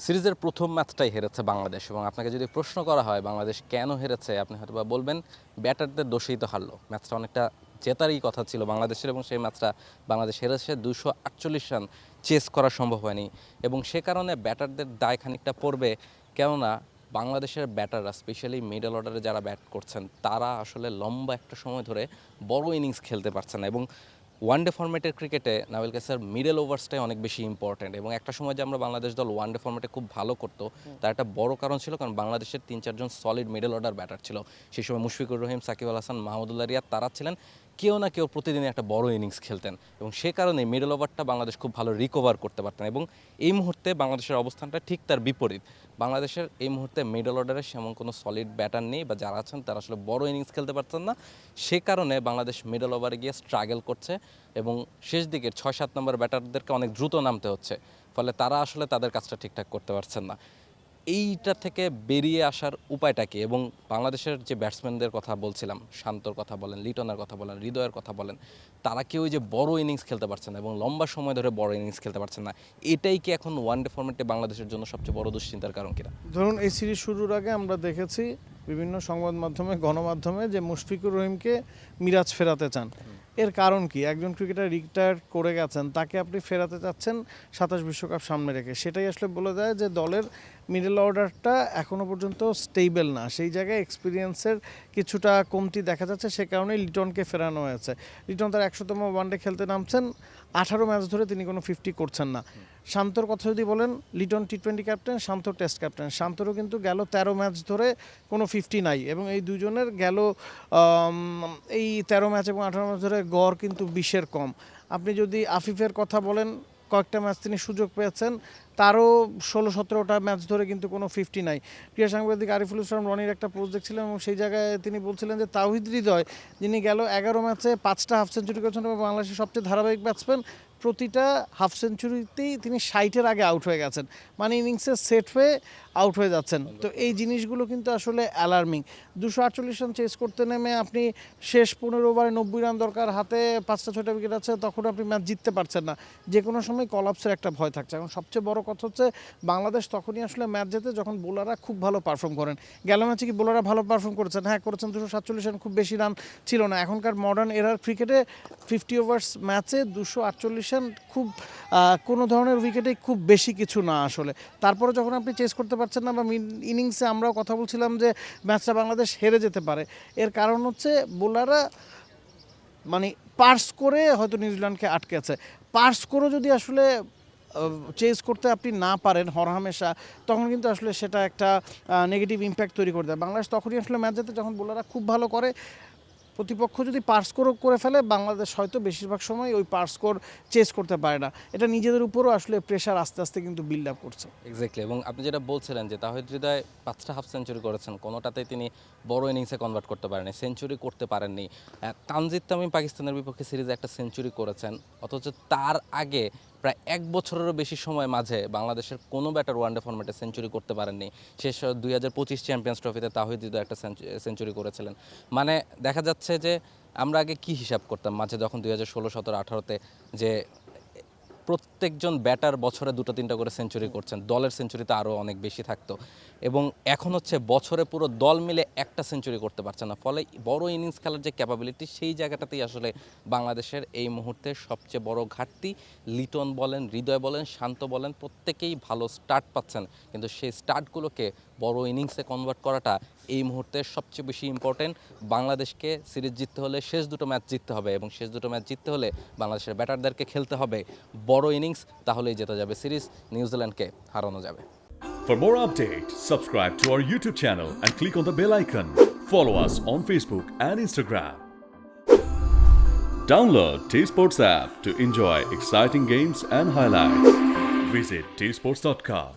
সিরিজের প্রথম ম্যাচটাই হেরেছে বাংলাদেশ এবং আপনাকে যদি প্রশ্ন করা হয় বাংলাদেশ কেন হেরেছে আপনি হয়তো বা বলবেন ব্যাটারদের দোষেই তো হারলো। ম্যাচটা অনেকটা জেতারই কথা ছিল বাংলাদেশের এবং সেই ম্যাচটা বাংলাদেশ হেরেছে 248 রান চেস করা সম্ভব হয়নি এবং সে কারণে ব্যাটারদের দায় খানিকটা পড়বে। কেননা বাংলাদেশের ব্যাটাররা স্পেশালি মিডল অর্ডারে যারা ব্যাট করছেন তারা আসলে লম্বা একটা সময় ধরে বড় ইনিংস খেলতে পারছে না এবং ওয়ানডে ফরম্যাটের ক্রিকেটে নাওয়েল কাসার মিডল ওভার্সটাই অনেক বেশি ইম্পর্ট্যান্ট এবং একটা সময় যে আমরা বাংলাদেশ দল ওয়ানডে ফরম্যাটে খুব ভালো করতো তার একটা বড় কারণ ছিল কারণ বাংলাদেশের 3-4 জন সলিড মিডল অর্ডার ব্যাটার ছিল। সেই সময় মুশফিকুর রহিম, সাকিব আল হাসান, মাহমুদুল্লাহ রিয়াদ তারা ছিলেন কেউ না কেউ প্রতিদিনই একটা বড় ইনিংস খেলতেন এবং সে কারণে মিডল ওভারটা বাংলাদেশ খুব ভালো রিকভার করতে পারতেন এবং এই মুহূর্তে বাংলাদেশের অবস্থানটা ঠিক তার বিপরীত। বাংলাদেশের এই মুহূর্তে মিডল অর্ডারে সেমন কোনো সলিড ব্যাটার নেই বা যারা আছেন তারা আসলে বড় ইনিংস খেলতে পারছেন না। সে কারণে বাংলাদেশ মিডল ওভারে গিয়ে স্ট্রাগল করছে এবং শেষ দিকের 6-7 নম্বর ব্যাটারদেরকে অনেক দ্রুত নামতে হচ্ছে, ফলে তারা আসলে তাদের কাজটা ঠিকঠাক করতে পারছেন না। এইটা থেকে বেরিয়ে আসার উপায়টা কি? এবং বাংলাদেশের যে ব্যাটসম্যানদের কথা বলছিলাম, শান্তর কথা বলেন, লিটনের কথা বলেন, হৃদয়ের কথা বলেন, তারা কেউ যে বড় ইনিংস খেলতে পারছে না এবং লম্বা সময় ধরে বড় ইনিংস খেলতে পারছে না, এটাই কি এখন ওয়ানডে ফরম্যাটে বাংলাদেশের জন্য সবচেয়ে বড় দুশ্চিন্তার কারণ কিনা? ধরুন এই সিরিজ শুরুর আগে আমরা দেখেছি বিভিন্ন সংবাদ মাধ্যমে, গণমাধ্যমে যে মুশফিকুর রহিমকে মিরাজ ফেরাতে চান। এর কারণ কি? একজন ক্রিকেটার রিটায়ার করে গেছেন, তাকে আপনি ফেরাতে চাচ্ছেন 27 বিশ্বকাপ সামনে রেখে। সেটাই আসলে বলে দেয় যে দলের মিডল অর্ডারটা এখনও পর্যন্ত স্টেবল না, সেই জায়গায় এক্সপিরিয়েন্সের কিছুটা কমতি দেখা যাচ্ছে। সে কারণেই লিটনকে ফেরানো হয়েছে। লিটন তার 100তম ওয়ানডে খেলতে নামছেন, 18 ম্যাচ ধরে তিনি কোনো 50 করছেন না। শান্তর কথা যদি বলেন, লিটন টি-20 ক্যাপ্টেন, শান্ত টেস্ট ক্যাপ্টেন। শান্তরও কিন্তু গেল 13 ম্যাচ ধরে কোনো 50 নাই এবং এই দুজনের গেল এই 13 ম্যাচ এবং 18 ম্যাচ ধরে গড় কিন্তু 20-এর কম। আপনি যদি আফিফের কথা বলেন, কয়েকটা ম্যাচ তিনি সুযোগ পেয়েছেন, তারও 16-17টা ম্যাচ ধরে কিন্তু কোনো 50 নাই। ক্রীড়া সাংবাদিক আরিফুল ইসলাম রনির একটা পোস্ট দেখছিলেন এবং সেই জায়গায় তিনি বলছিলেন যে তাওহিদ হৃদয়, যিনি গেল 11 ম্যাচে 5টা হাফ সেঞ্চুরি করেছেন এবং বাংলাদেশের সবচেয়ে ধারাবাহিক ব্যাটসম্যান, প্রতিটা হাফ সেঞ্চুরিতেই তিনি 60-এর আগে আউট হয়ে গেছেন, মানে ইনিংসে সেট হয়ে আউট হয়ে যাচ্ছেন। তো এই জিনিসগুলো কিন্তু আসলে অ্যালার্মিং। 248 রান চেস করতে নেমে আপনি শেষ 15 ওভারে 90 রান দরকার, হাতে 5টা-6টা উইকেট আছে, তখন আপনি ম্যাচ জিততে পারছেন না। যে কোনো সময় কলাপসের একটা ভয় থাকছে। এখন সবচেয়ে বড় কথা হচ্ছে বাংলাদেশ তখনই আসলে ম্যাচ জেতে যখন বোলাররা খুব ভালো পারফর্ম করেন। গেল ম্যাচে কি বোলাররা ভালো পারফর্ম করেছেন? হ্যাঁ করেছেন, 247 রান খুব বেশি রান ছিল না। এখনকার মডার্ন এরার ক্রিকেটে 50 ওভার্স ম্যাচে 248 রান খুব কোনো ধরনের উইকেটে খুব বেশি কিছু না আসলে। তারপরে যখন আপনি চেস করতে পারছেন না বা মিড ইনিংসে আমরাও কথা বলছিলাম যে ম্যাচটা বাংলাদেশ হেরে যেতে পারে, এর কারণ হচ্ছে বোলাররা মানে পার্স করে হয়তো নিউজিল্যান্ডকে আটকেছে। পার্স করে যদি আসলে চেস করতে আপনি না পারেন হরহামেশা, তখন কিন্তু আসলে সেটা একটা নেগেটিভ ইম্প্যাক্ট তৈরি করে দেয়। বাংলাদেশ তখনই আসলে ম্যাচ জেতে যখন বোলাররা খুব ভালো করে। প্রতিপক্ষ যদি পার স্কোর করে ফেলে, বাংলাদেশ হয়তো বেশিরভাগ সময় ওই পার স্কোর চেস করতে পারে না। এটা নিজেদের উপরও আসলে প্রেশার আস্তে আস্তে কিন্তু বিল্ড আপ করছে। এক্স্যাক্টলি। এবং আপনি যেটা বলছিলেন যে তাহিদ হৃদয় 5টা হাফ সেঞ্চুরি করেছেন, কোনোটাতেই তিনি বড় ইনিংসে কনভার্ট করতে পারেননি, সেঞ্চুরি করতে পারেননি। তানজিদ তামিম পাকিস্তানের বিপক্ষে সিরিজে একটা সেঞ্চুরি করেছেন, অথচ তার আগে প্রায় 1 বছরেরও বেশি সময় মাঝে বাংলাদেশের কোনো ব্যাটার ওয়ানডে ফরম্যাটে সেঞ্চুরি করতে পারেননি। শেষ 2025 চ্যাম্পিয়ন্স ট্রফিতে তাহিদ হৃদয় একটা সেঞ্চুরি করেছিলেন। মানে দেখা যাচ্ছে যে আমরা আগে কি হিসাব করতাম মাঝে যখন 2016, 17, 18তে যে প্রত্যেকজন ব্যাটার বছরে 2-3টা করে সেঞ্চুরি করছেন, দলের সেঞ্চুরিতে আরও অনেক বেশি থাকতো এবং এখন হচ্ছে বছরে পুরো দল মিলে একটা সেঞ্চুরি করতে পারছে না। ফলে বড় ইনিংস খেলার যে ক্যাপাবিলিটি, সেই জায়গাটাতেই আসলে বাংলাদেশের এই মুহূর্তে সবচেয়ে বড় ঘাটতি। লিটন বলেন, হৃদয় বলেন, শান্ত বলেন, প্রত্যেকেই ভালো স্টার্ট পাচ্ছেন, কিন্তু সেই স্টার্টগুলোকে বড় ইনিংসে কনভার্ট করাটা এই মুহূর্তে সবচেয়ে বেশি ইম্পর্টেন্ট। বাংলাদেশকে সিরিজ জিততে হলে শেষ দুটো ম্যাচ জিততে হবে এবং শেষ দুটো ম্যাচ জিততে হলে বাংলাদেশের ব্যাটারদেরকে খেলতে হবে বড় ইনিংস, তাহলেই জেতা যাবে সিরিজ, নিউজিল্যান্ডকে হারানো যাবে। For more updates, subscribe to our YouTube channel and click on the bell icon. Follow us on Facebook and Instagram. Download T-Sports app to enjoy exciting games and highlights. Visit tsports.com.